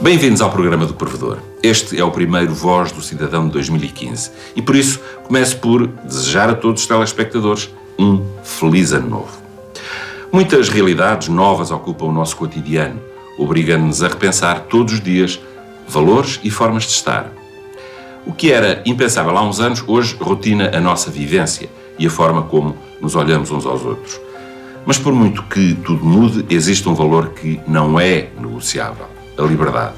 Bem-vindos ao programa do Provedor. Este é o primeiro Voz do Cidadão de 2015 e por isso começo por desejar a todos os telespectadores um feliz ano novo. Muitas realidades novas ocupam o nosso cotidiano, obrigando-nos a repensar todos os dias valores e formas de estar. O que era impensável há uns anos, hoje rotina a nossa vivência e a forma como nos olhamos uns aos outros. Mas por muito que tudo mude, existe um valor que não é negociável: a liberdade.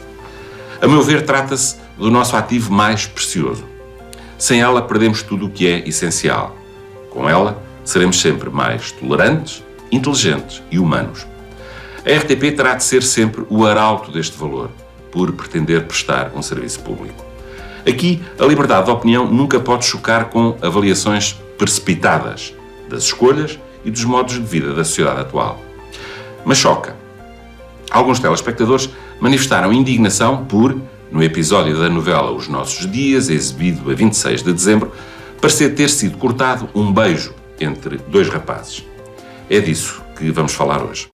A meu ver, trata-se do nosso ativo mais precioso. Sem ela, perdemos tudo o que é essencial. Com ela, seremos sempre mais tolerantes, inteligentes e humanos. A RTP terá de ser sempre o arauto deste valor, por pretender prestar um serviço público. Aqui, a liberdade de opinião nunca pode chocar com avaliações precipitadas das escolhas e dos modos de vida da sociedade atual. Mas choca. Alguns telespectadores manifestaram indignação por, no episódio da novela Os Nossos Dias, exibido a 26 de dezembro, parecer ter sido cortado um beijo entre dois rapazes. É disso que vamos falar hoje.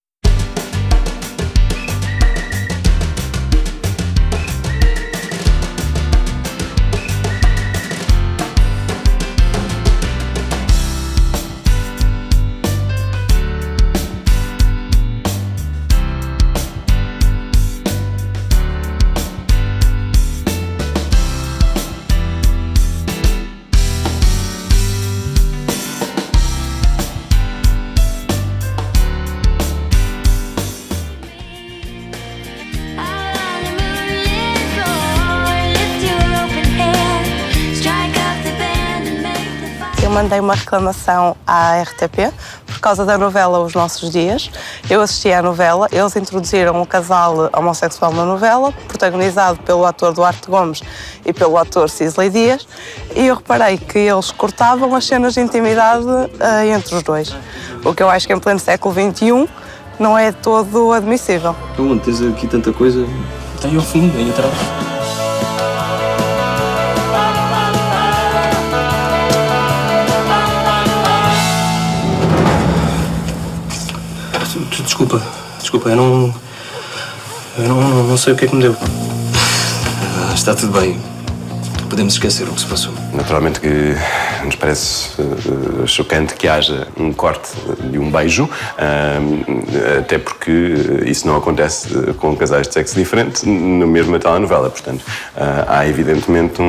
Eu mandei uma reclamação à RTP por causa da novela Os Nossos Dias. Eu assisti à novela, eles introduziram um casal homossexual na novela, protagonizado pelo ator Duarte Gomes e pelo ator Cisley Dias, e eu reparei que eles cortavam as cenas de intimidade entre os dois, o que eu acho que em pleno século XXI não é todo admissível. Então, tens aqui tanta coisa. Tem ao fundo, aí atrás. Desculpa, eu não sei o que é que me deu. Está tudo bem. Podemos esquecer o que se passou. Naturalmente que nos parece chocante que haja um corte de um beijo, até porque isso não acontece com casais de sexo diferente no mesmo telenovela. Portanto, há evidentemente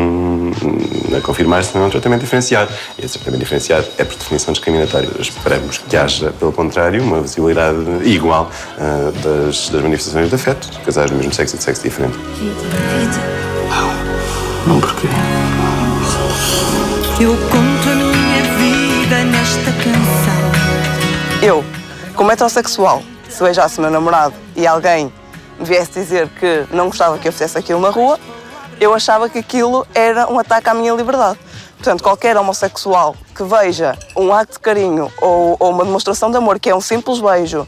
a confirmar-se um tratamento diferenciado. E esse tratamento diferenciado é, por definição, discriminatório. Esperamos que haja, pelo contrário, uma visibilidade igual das manifestações de afeto de casais do mesmo sexo e de sexo diferente. Não, porquê? Eu conto a minha vida nesta canção. Eu, como heterossexual, se beijasse o meu namorado e alguém me viesse dizer que não gostava que eu fizesse aquilo na rua, eu achava que aquilo era um ataque à minha liberdade. Portanto, qualquer homossexual que veja um ato de carinho ou uma demonstração de amor, que é um simples beijo,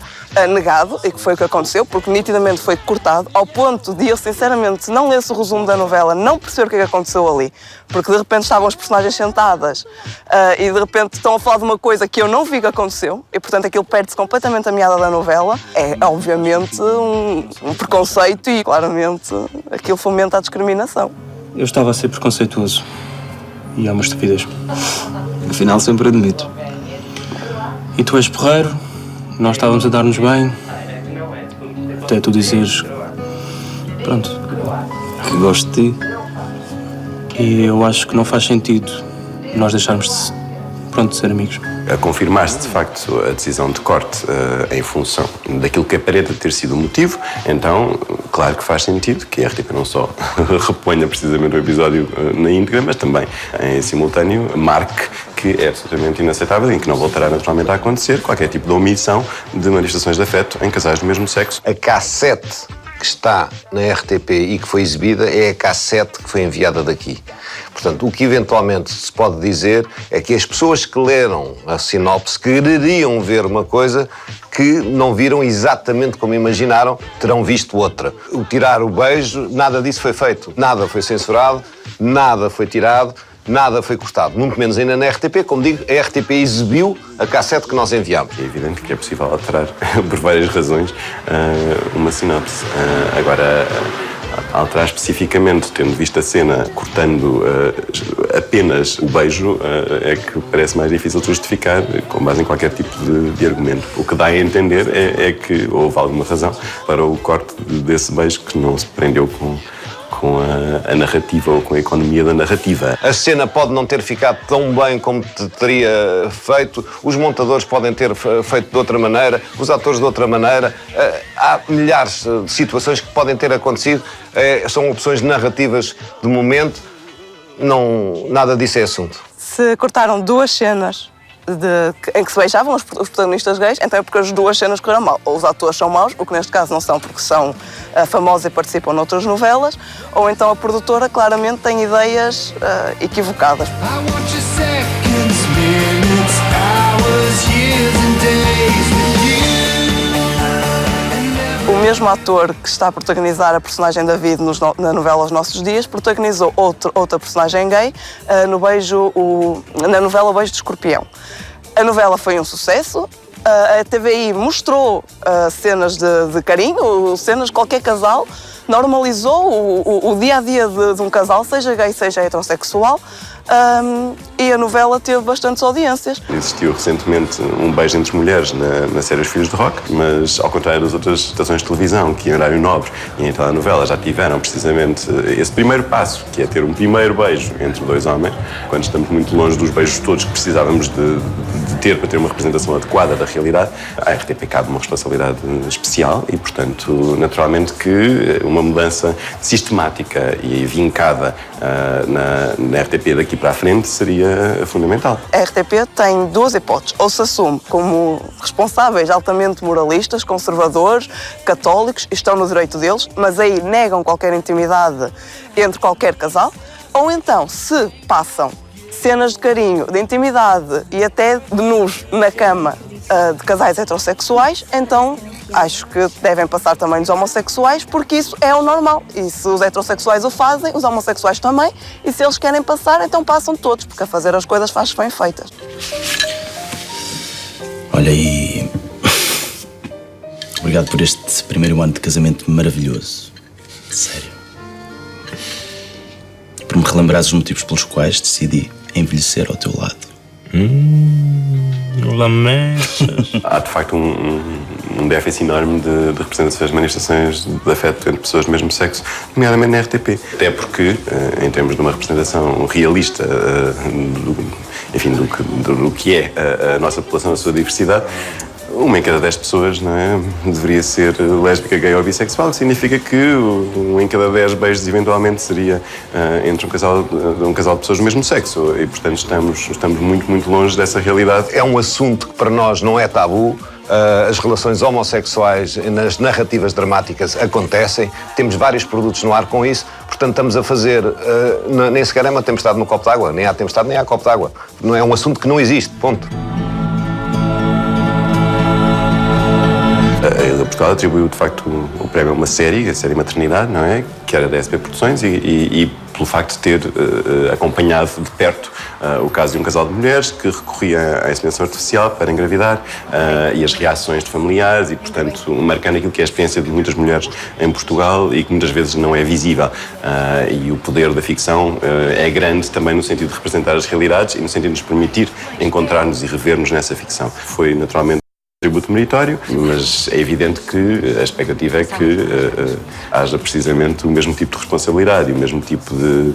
negado, e que foi o que aconteceu, porque nitidamente foi cortado, ao ponto de eu, sinceramente, não ler o resumo da novela, não perceber o que é que aconteceu ali, porque de repente estavam as personagens sentadas e de repente estão a falar de uma coisa que eu não vi que aconteceu, e portanto aquilo perde-se completamente a meada da novela. É, obviamente, um preconceito e, claramente, aquilo fomenta a discriminação. Eu estava a ser preconceituoso. E é uma estupidez. Afinal, sempre admito. E tu és porreiro, nós estávamos a dar-nos bem, até tu dizeres, pronto, Que gosto de ti. e eu acho que não faz sentido nós deixarmos de ser amigos. A confirmar-se, de facto, a decisão de corte em função daquilo que aparenta ter sido o motivo, então, claro que faz sentido que a RTP não só reponha precisamente o episódio na íntegra, mas também, em simultâneo, marque que é absolutamente inaceitável e que não voltará naturalmente a acontecer qualquer tipo de omissão de manifestações de afeto em casais do mesmo sexo. A cassete que está na RTP e que foi exibida é a cassete que foi enviada daqui. Portanto, o que eventualmente se pode dizer é que as pessoas que leram a sinopse quereriam ver uma coisa que não viram exatamente como imaginaram, terão visto outra. O tirar o beijo, nada disso foi feito. Nada foi censurado, nada foi tirado, nada foi cortado. Muito menos ainda na RTP. Como digo, a RTP exibiu a cassete que nós enviámos. É evidente que é possível alterar, por várias razões, uma sinopse. Agora, alterar especificamente, tendo visto a cena cortando apenas o beijo, é que parece mais difícil de justificar com base em qualquer tipo de argumento. O que dá a entender é que houve alguma razão para o corte desse beijo que não se prendeu com a narrativa ou com a economia da narrativa. A cena pode não ter ficado tão bem como teria feito, os montadores podem ter feito de outra maneira, os atores de outra maneira. Há milhares de situações que podem ter acontecido, são opções narrativas de momento, nada disso é assunto. Se cortaram 2 cenas em que se beijavam os protagonistas gays, então é porque as 2 cenas correram mal. Ou os atores são maus, o que neste caso não são porque são famosos e participam noutras novelas, ou então a produtora claramente tem ideias equivocadas. O mesmo ator que está a protagonizar a personagem David na novela Os Nossos Dias protagonizou outra personagem gay na novela O Beijo de Escorpião. A novela foi um sucesso, a TVI mostrou cenas de carinho, cenas de qualquer casal, normalizou o dia-a-dia de um casal, seja gay, seja heterossexual, e a novela teve bastantes audiências. Existiu recentemente um beijo entre mulheres na série Os Filhos de Rock, mas ao contrário das outras estações de televisão, que em horário nobre e em telenovela já tiveram precisamente esse primeiro passo, que é ter um primeiro beijo entre 2 homens, quando estamos muito longe dos beijos todos que precisávamos de ter para ter uma representação adequada da realidade, à RTP cabe uma responsabilidade especial e, portanto, naturalmente que uma mudança sistemática e vincada na RTP daqui para a frente seria fundamental. A RTP tem 2 hipóteses. Ou se assume como responsáveis altamente moralistas, conservadores, católicos, estão no direito deles, mas aí negam qualquer intimidade entre qualquer casal, ou então, se passam cenas de carinho, de intimidade e até de nus na cama de casais heterossexuais, então acho que devem passar também dos homossexuais, porque isso é o normal. E se os heterossexuais o fazem, os homossexuais também. E se eles querem passar, então passam todos, porque a fazer as coisas faz bem feitas. Olha, e obrigado por este primeiro ano de casamento maravilhoso. Sério. E por me relembrares os motivos pelos quais decidi envelhecer ao teu lado. Lamechas. Há, de facto, um déficit enorme de representações de manifestações de afeto entre pessoas do mesmo sexo, nomeadamente na RTP. Até porque, em termos de uma representação realista do que é a nossa população, a sua diversidade, 1 em cada 10 pessoas, não é, deveria ser lésbica, gay ou bissexual, que significa que 1 em cada 10 beijos eventualmente seria entre um casal de pessoas do mesmo sexo e, portanto, estamos muito, muito longe dessa realidade. É um assunto que para nós não é tabu. As relações homossexuais nas narrativas dramáticas acontecem, temos vários produtos no ar com isso, portanto estamos a fazer, nem sequer é uma tempestade no copo d'água, nem há tempestade nem há copo d'água. Não é um assunto que não existe, ponto. A Ilha Portugal atribuiu, de facto, o prémio a uma série, a série Maternidade, não é? Que era da SP Produções e pelo facto de ter acompanhado de perto o caso de um casal de mulheres que recorria à inseminação artificial para engravidar e as reações de familiares e, portanto, marcando aquilo que é a experiência de muitas mulheres em Portugal e que muitas vezes não é visível. E o poder da ficção é grande também no sentido de representar as realidades e no sentido de nos permitir encontrar-nos e rever-nos nessa ficção. Foi, naturalmente, tributo meritório, mas é evidente que a expectativa é que haja precisamente o mesmo tipo de responsabilidade e o mesmo tipo de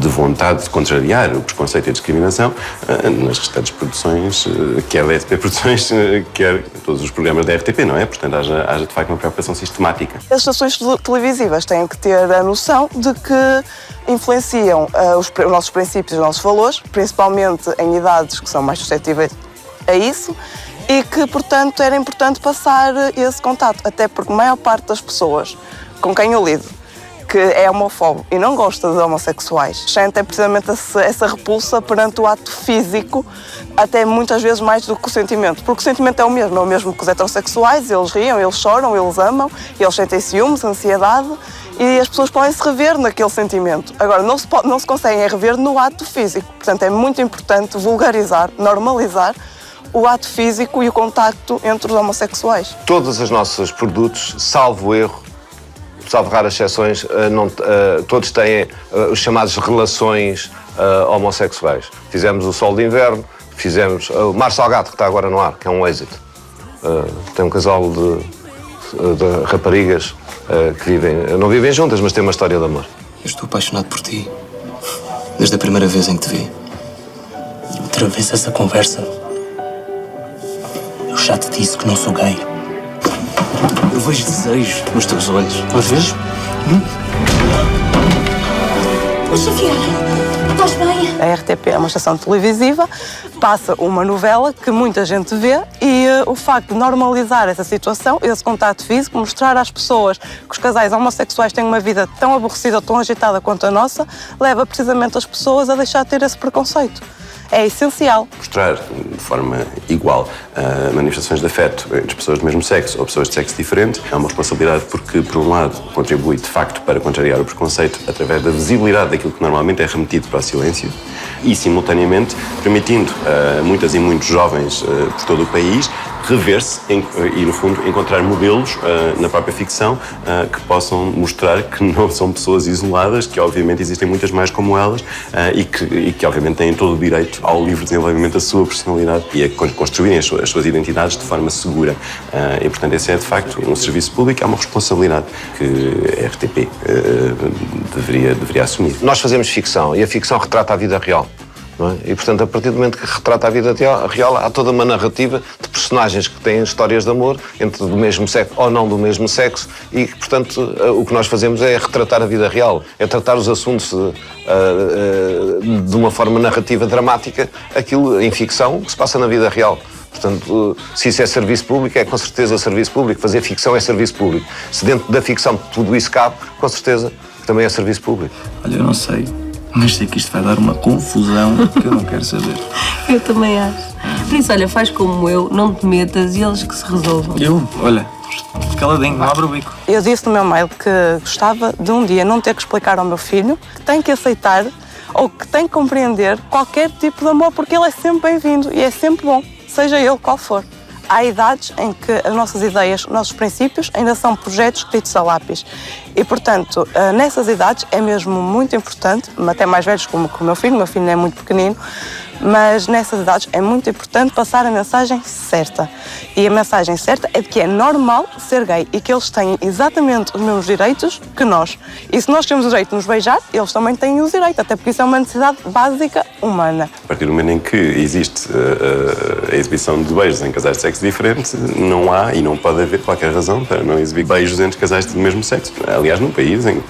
vontade de contrariar o preconceito e a discriminação nas restantes produções, quer da SP Produções, quer todos os programas da RTP, não é? Portanto, haja de facto uma preocupação sistemática. As estações televisivas têm que ter a noção de que influenciam os nossos princípios e os nossos valores, principalmente em idades que são mais suscetíveis a isso, e que, portanto, era importante passar esse contato, até porque a maior parte das pessoas com quem eu lido, que é homofóbico e não gosta de homossexuais, sentem precisamente essa repulsa perante o ato físico, até muitas vezes mais do que o sentimento, porque o sentimento é o mesmo que os heterossexuais, eles riem, eles choram, eles amam, eles sentem ciúmes, ansiedade, e as pessoas podem se rever naquele sentimento. Agora, não se conseguem rever no ato físico, portanto é muito importante vulgarizar, normalizar o ato físico e o contacto entre os homossexuais. Todos os nossos produtos, salvo erro, salvo raras exceções, todos têm os chamados relações homossexuais. Fizemos o Sol de Inverno, fizemos o Mar Salgado, que está agora no ar, que é um êxito. Tem um casal de raparigas que não vivem juntas, mas têm uma história de amor. Eu estou apaixonado por ti. Desde a primeira vez em que te vi. Outra vez essa conversa. Eu já te disse que não sou gay. Eu vejo desejo nos teus olhos. Às vezes? Xavier, estás bem? A RTP é uma estação televisiva, passa uma novela que muita gente vê e o facto de normalizar essa situação, esse contato físico, mostrar às pessoas que os casais homossexuais têm uma vida tão aborrecida, tão agitada quanto a nossa, leva precisamente as pessoas a deixar de ter esse preconceito. É essencial. Mostrar de forma igual manifestações de afeto entre pessoas do mesmo sexo ou pessoas de sexo diferente é uma responsabilidade porque, por um lado, contribui de facto para contrariar o preconceito através da visibilidade daquilo que normalmente é remetido para o silêncio e, simultaneamente, permitindo a muitas e muitos jovens por todo o país rever-se e, no fundo, encontrar modelos na própria ficção que possam mostrar que não são pessoas isoladas, que obviamente existem muitas mais como elas e que obviamente têm todo o direito ao livre desenvolvimento da sua personalidade e a construírem as suas identidades de forma segura. E, portanto, esse é, de facto, um serviço público, é uma responsabilidade que a RTP deveria assumir. Nós fazemos ficção e a ficção retrata a vida real. Não é? E, portanto, a partir do momento que retrata a vida real, há toda uma narrativa de personagens que têm histórias de amor entre do mesmo sexo ou não do mesmo sexo e, portanto, o que nós fazemos é retratar a vida real, é tratar os assuntos de uma forma narrativa dramática, aquilo em ficção que se passa na vida real. Portanto, se isso é serviço público, é com certeza serviço público. Fazer ficção é serviço público. Se dentro da ficção tudo isso cabe, com certeza também é serviço público. Olha, eu não sei, mas sei que isto vai dar uma confusão que eu não quero saber. Eu também acho. Por isso, olha, faz como eu, não te metas e eles que se resolvam. Olha, caladinho, não abre o bico. Eu disse no meu mail que gostava de um dia não ter que explicar ao meu filho que tem que aceitar ou que tem que compreender qualquer tipo de amor, porque ele é sempre bem-vindo e é sempre bom, seja ele qual for. Há idades em que as nossas ideias, os nossos princípios ainda são projetos escritos a lápis. E, portanto, nessas idades é mesmo muito importante, até mais velhos como o meu filho não é muito pequenino, mas nessas idades é muito importante passar a mensagem certa. E a mensagem certa é de que é normal ser gay e que eles têm exatamente os mesmos direitos que nós. E se nós temos o direito de nos beijar, eles também têm o direito, até porque isso é uma necessidade básica humana. A partir do momento em que existe a exibição de beijos em casais de sexo diferente, não há e não pode haver qualquer razão para não exibir beijos entre casais do mesmo sexo. Aliás, num país em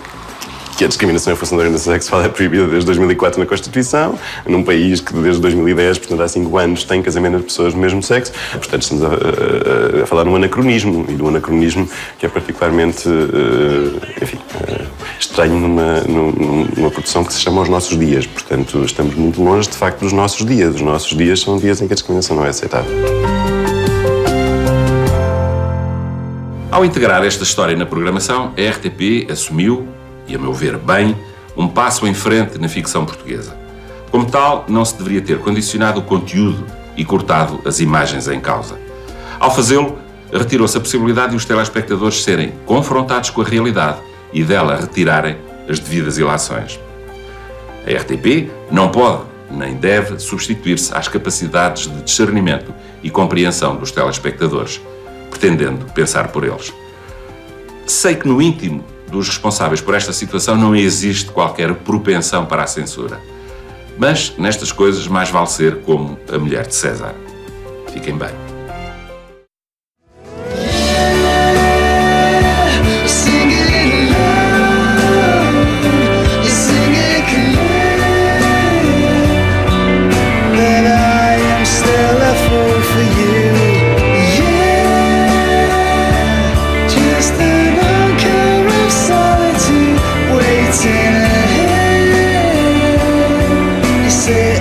que a discriminação em função da orientação sexual é proibida desde 2004 na Constituição, num país que desde 2010, portanto há 5 anos, tem casamento entre pessoas do mesmo sexo. Portanto, estamos a falar de um anacronismo, e de um anacronismo que é particularmente, estranho numa produção que se chama Os Nossos Dias. Portanto, estamos muito longe, de facto, dos nossos dias. Os nossos dias são dias em que a discriminação não é aceitável. Ao integrar esta história na programação, a RTP assumiu, e a meu ver bem, um passo em frente na ficção portuguesa. Como tal, não se deveria ter condicionado o conteúdo e cortado as imagens em causa. Ao fazê-lo, retirou-se a possibilidade de os telespectadores serem confrontados com a realidade e dela retirarem as devidas ilações. A RTP não pode nem deve substituir-se às capacidades de discernimento e compreensão dos telespectadores, pretendendo pensar por eles. Sei que no íntimo dos responsáveis por esta situação não existe qualquer propensão para a censura. Mas, nestas coisas, mais vale ser como a mulher de César. Fiquem bem.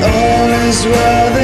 All is well.